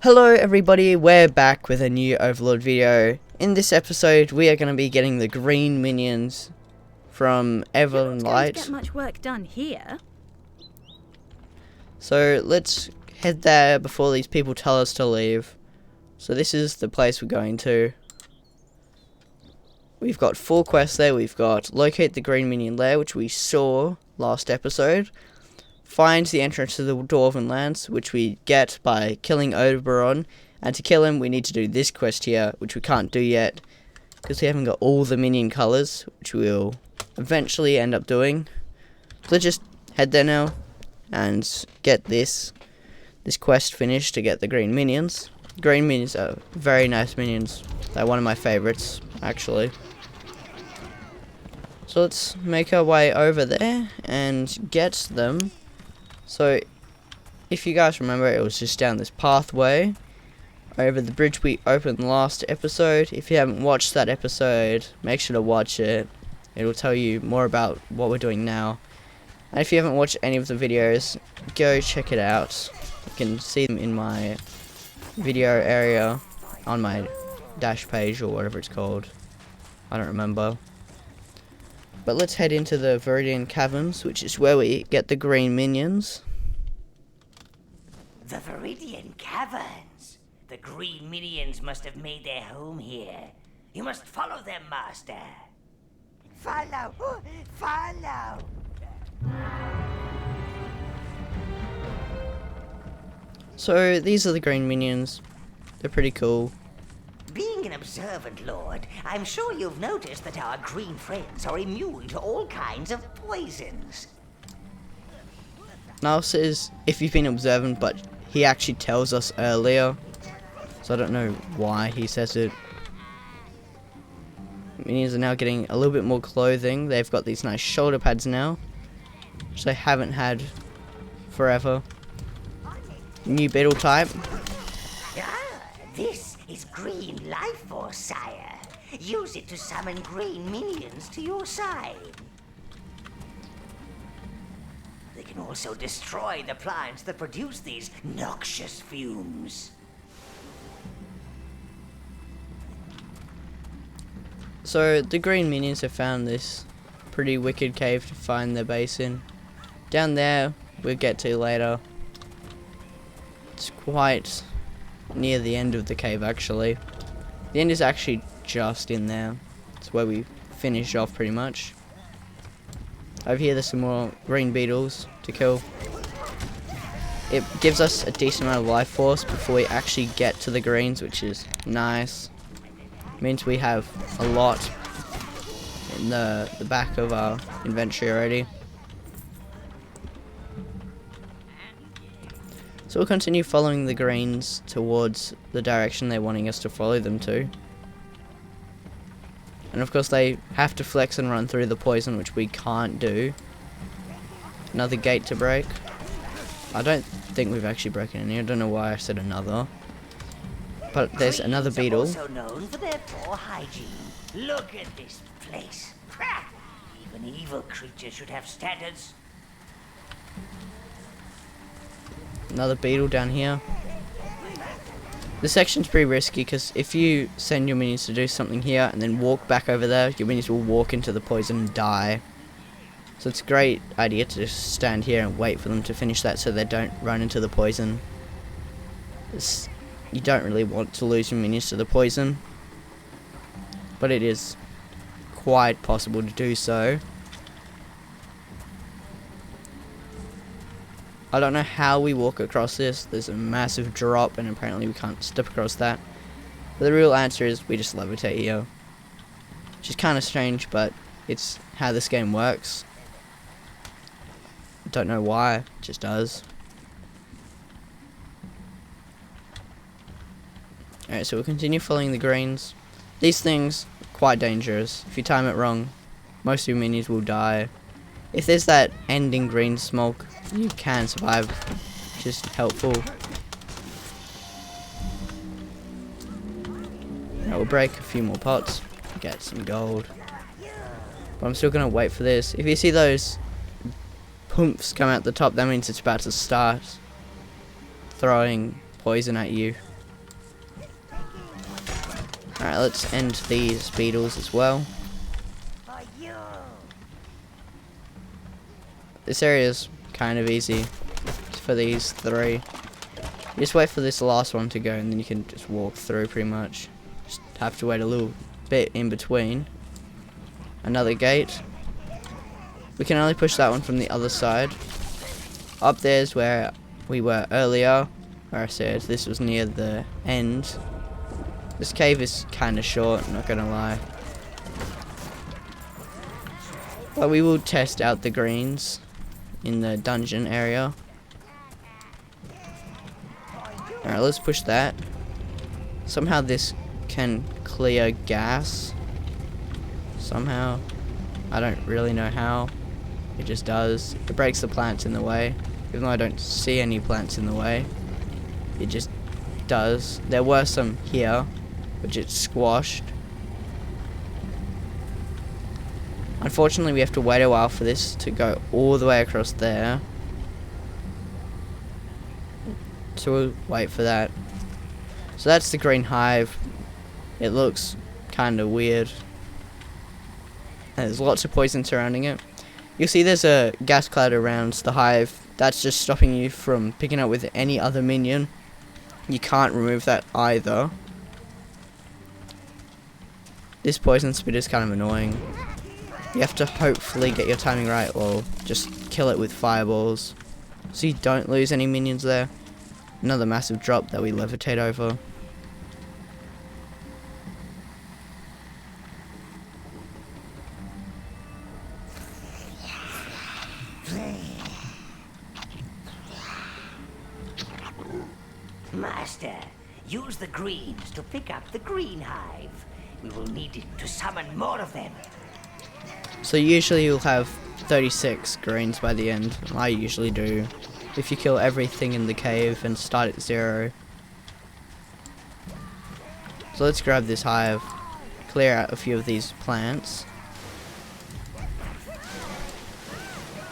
Hello everybody, we're back with a new Overlord video. In this episode, we are going to be getting the green minions from Everland Light. Don't get much work done here. So let's head there before these people tell us to leave. So this is the place we're going to. We've got 4 quests there. We've got locate the green minion lair, which we saw last episode. Find the entrance to the Dwarven Lands, which we get by killing Oberon. And to kill him, we need to do this quest here, which we can't do yet, because we haven't got all the minion colours, which we'll eventually end up doing. So let's just head there now, and get this quest finished to get the green minions. Green minions are very nice minions. They're one of my favourites, actually. So let's make our way over there and get them. So, if you guys remember, it was just down this pathway over the bridge we opened last episode. If you haven't watched that episode, make sure to watch it. It'll tell you more about what we're doing now. And if you haven't watched any of the videos, go check it out. You can see them in my video area on my dash page or whatever it's called. I don't remember. But let's head into the Viridian Caverns, which is where we get the green minions. The Viridian Caverns. The green minions must have made their home here. You must follow them, Master. Follow! Follow! So these are the green minions. They're pretty cool. Being an observant lord, I'm sure you've noticed that our green friends are immune to all kinds of poisons. Now says if you've been observant, but he actually tells us earlier, so I don't know why he says it. Minions are now getting a little bit more clothing. They've got these nice shoulder pads now, which they haven't had forever. New beetle type. Ah, this is green life force, sire. Use it to summon green minions to your side. They can also destroy the plants that produce these noxious fumes. So the green minions have found this pretty wicked cave to find their base in. Down there, we'll get to later. It's quite near the end of the cave, actually. The end is actually just in there. It's where we finish off pretty much. Over here there's some more green beetles to kill. It gives us a decent amount of life force before we actually get to the greens, which is nice. It means we have a lot in the back of our inventory already. So we'll continue following the greens towards the direction they're wanting us to follow them to. And of course they have to flex and run through the poison, which we can't do. Another gate to break. I don't think we've actually broken any. I don't know why I said another. But there's another beetle. Also known for their poor hygiene. Look at this place. Ha! Even evil creatures should have standards. Another beetle down here. This section's pretty risky because if you send your minions to do something here and then walk back over there, your minions will walk into the poison and die. So it's a great idea to just stand here and wait for them to finish that so they don't run into the poison. You don't really want to lose your minions to the poison, but it is quite possible to do so. I don't know how we walk across this. There's a massive drop and apparently we can't step across that. But the real answer is we just levitate here. Which is kind of strange, but it's how this game works. Don't know why, it just does. Alright, so we'll continue following the greens. These things are quite dangerous. If you time it wrong, most of your minions will die. If there's that ending green smoke, you can survive, which is helpful. Now we'll break a few more pots, get some gold. But I'm still going to wait for this. If you see those pumps come out the top, that means it's about to start throwing poison at you. Alright, let's end these beetles as well. For you. This area is kind of easy for these three. You just wait for this last one to go and then you can just walk through pretty much. Just have to wait a little bit in between. Another gate. We can only push that one from the other side. Up there's where we were earlier, where I said this was near the end. This cave is kind of short, not gonna lie. But we will test out the greens in the dungeon area. Alright, let's push that. Somehow this can clear gas. Somehow. I don't really know how. It just does. It breaks the plants in the way. Even though I don't see any plants in the way. It just does. There were some here, which it squashed. Unfortunately, we have to wait a while for this to go all the way across there. So we'll wait for that. So that's the green hive. It looks kind of weird. And there's lots of poison surrounding it. You'll see there's a gas cloud around the hive. That's just stopping you from picking up with any other minion. You can't remove that either. This poison spit is kind of annoying. You have to hopefully get your timing right or just kill it with fireballs. So you don't lose any minions there. Another massive drop that we levitate over. Master, use the greens to pick up the green hive. We will need it to summon more of them. So usually you'll have 36 greens by the end. I usually do. If you kill everything in the cave and start at 0. So let's grab this hive. Clear out a few of these plants.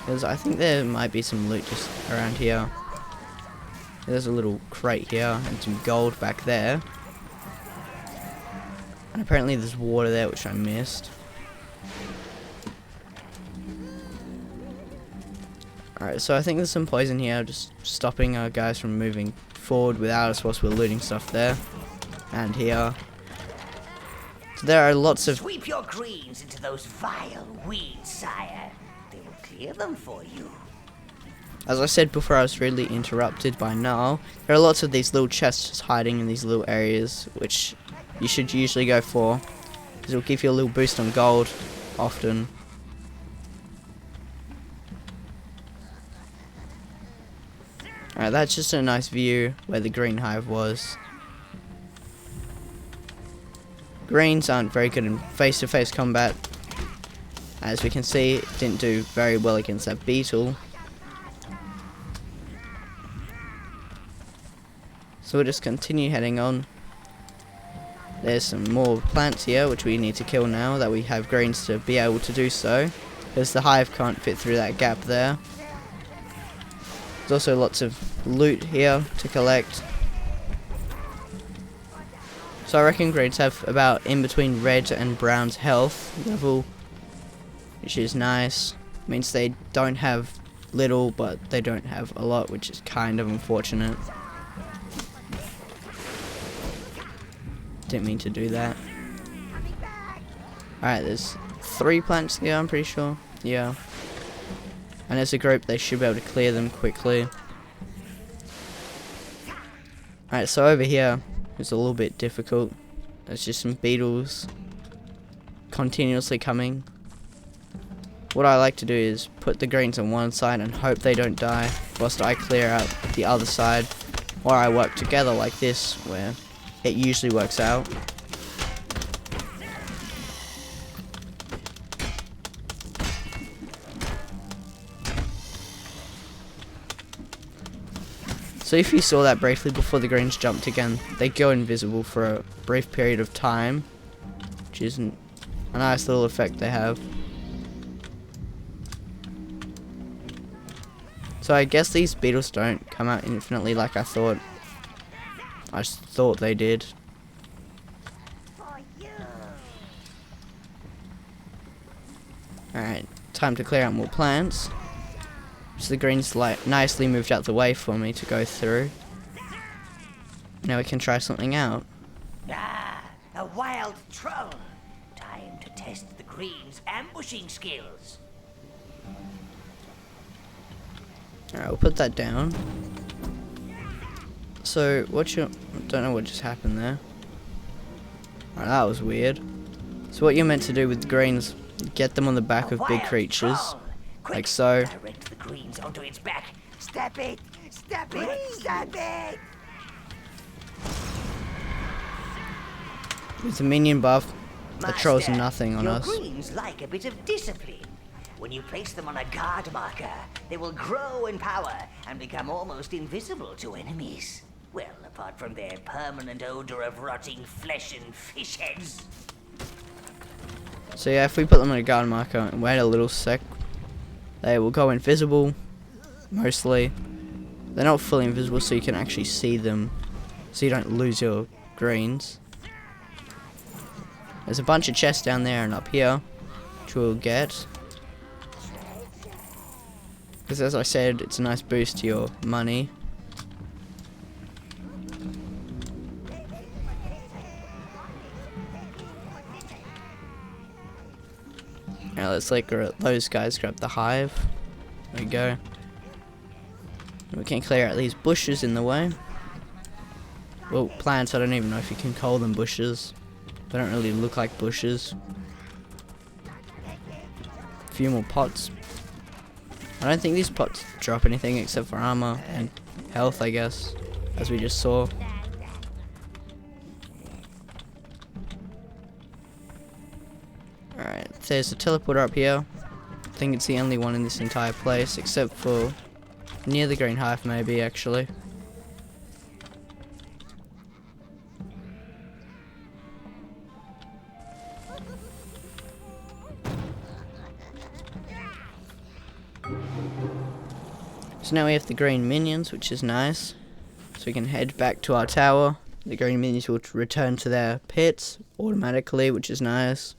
Because I think there might be some loot just around here. There's a little crate here and some gold back there. And apparently there's water there which I missed. Alright, so I think there's some poison here, just stopping our guys from moving forward without us whilst we're looting stuff there. And here. So there are lots of... Sweep your greens into those vile weeds, sire. They will clear them for you. As I said before, I was really interrupted by Gnarl. There are lots of these little chests just hiding in these little areas, which you should usually go for. Because it will give you a little boost on gold, often. Alright, that's just a nice view where the green hive was. Greens aren't very good in face-to-face combat. As we can see, it didn't do very well against that beetle. So we'll just continue heading on. There's some more plants here which we need to kill now that we have greens to be able to do so. Because the hive can't fit through that gap there. There's also lots of loot here to collect. So I reckon greens have about in between red and brown's health level, which is nice. Means they don't have little, but they don't have a lot, which is kind of unfortunate. Didn't mean to do that. Alright, there's 3 plants here, I'm pretty sure. Yeah. And as a group, they should be able to clear them quickly. Alright, so over here, it's a little bit difficult. There's just some beetles continuously coming. What I like to do is put the greens on one side and hope they don't die, whilst I clear out the other side. Or I work together like this, where it usually works out. So if you saw that briefly before the greens jumped again, they go invisible for a brief period of time, which is a nice little effect they have. So I guess these beetles don't come out infinitely like I thought. I just thought they did. Alright, time to clear out more plants. So the green's like nicely moved out the way for me to go through. Now we can try something out. Ah, a wild troll. Time to test the green's ambushing skills. Alright, we'll put that down. So, don't know what just happened there. Alright, that was weird. So what you're meant to do with the greens, get them on the back A of big wild creatures, troll. Quick, like so. direct the greens onto its back. Step it! Step it! Step it! With the minion buff, the troll's Master, nothing on your us. greens like a bit of discipline. When you place them on a guard marker, they will grow in power and become almost invisible to enemies. Well, apart from their permanent odor of rotting flesh and fish heads. So yeah, if we put them on a guard marker and wait a little sec, they will go invisible, mostly. They're not fully invisible, so you can actually see them, so you don't lose your greens. There's a bunch of chests down there and up here, which we'll get. Because as I said, it's a nice boost to your money. Now let's let those guys grab the hive. There we go. We can clear out these bushes in the way. Well, plants, I don't even know if you can call them bushes. They don't really look like bushes. A few more pots. I don't think these pots drop anything except for armor and health, I guess, as we just saw. Alright, there's a teleporter up here. I think it's the only one in this entire place, except for near the green hive, maybe, actually. So now we have the green minions, which is nice. So we can head back to our tower. The green minions will return to their pits automatically, which is nice.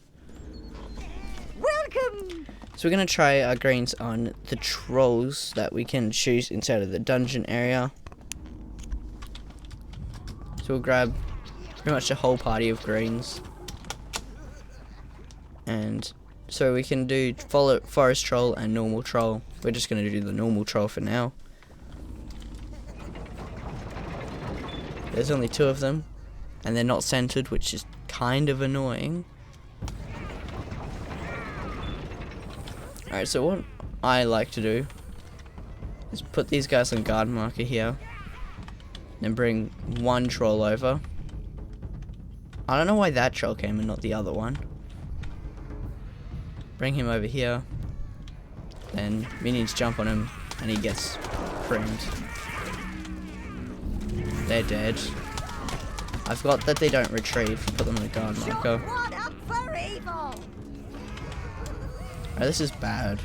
Welcome! So we're going to try our greens on the trolls that we can choose inside of the dungeon area. So we'll grab pretty much a whole party of greens. And so we can do forest troll and normal troll. We're just going to do the normal troll for now. There's only 2 of them, and they're not centered, which is kind of annoying. Alright, so what I like to do is put these guys on guard marker here, then bring 1 troll over. I don't know why that troll came and not the other one. Bring him over here, then minions jump on him, and he gets framed. They're dead. I forgot that they don't retrieve. Put them on a guard marker. Oh, this is bad.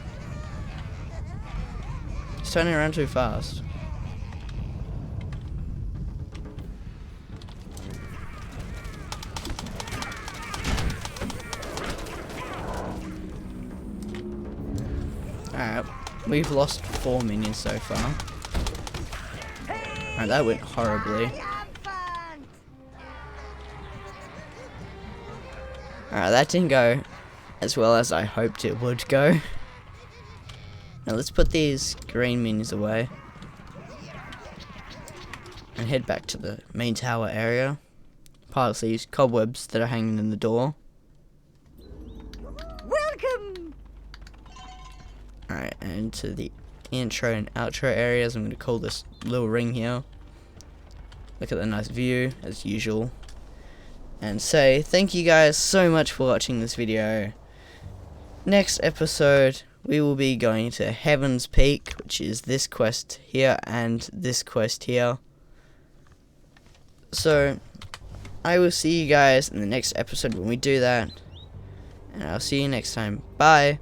It's turning around too fast. Alright, we've lost 4 minions so far. Alright, that went horribly. Alright, that didn't go as well as I hoped it would go. Now let's put these green minions away. And head back to the main tower area. Past these cobwebs that are hanging in the door. Welcome! Alright, and to the intro and outro areas. I'm going to call this little ring here. Look at the nice view, as usual. And say thank you guys so much for watching this video. Next episode, we will be going to Heaven's Peak, which is this quest here and this quest here. So, I will see you guys in the next episode when we do that. And I'll see you next time. Bye!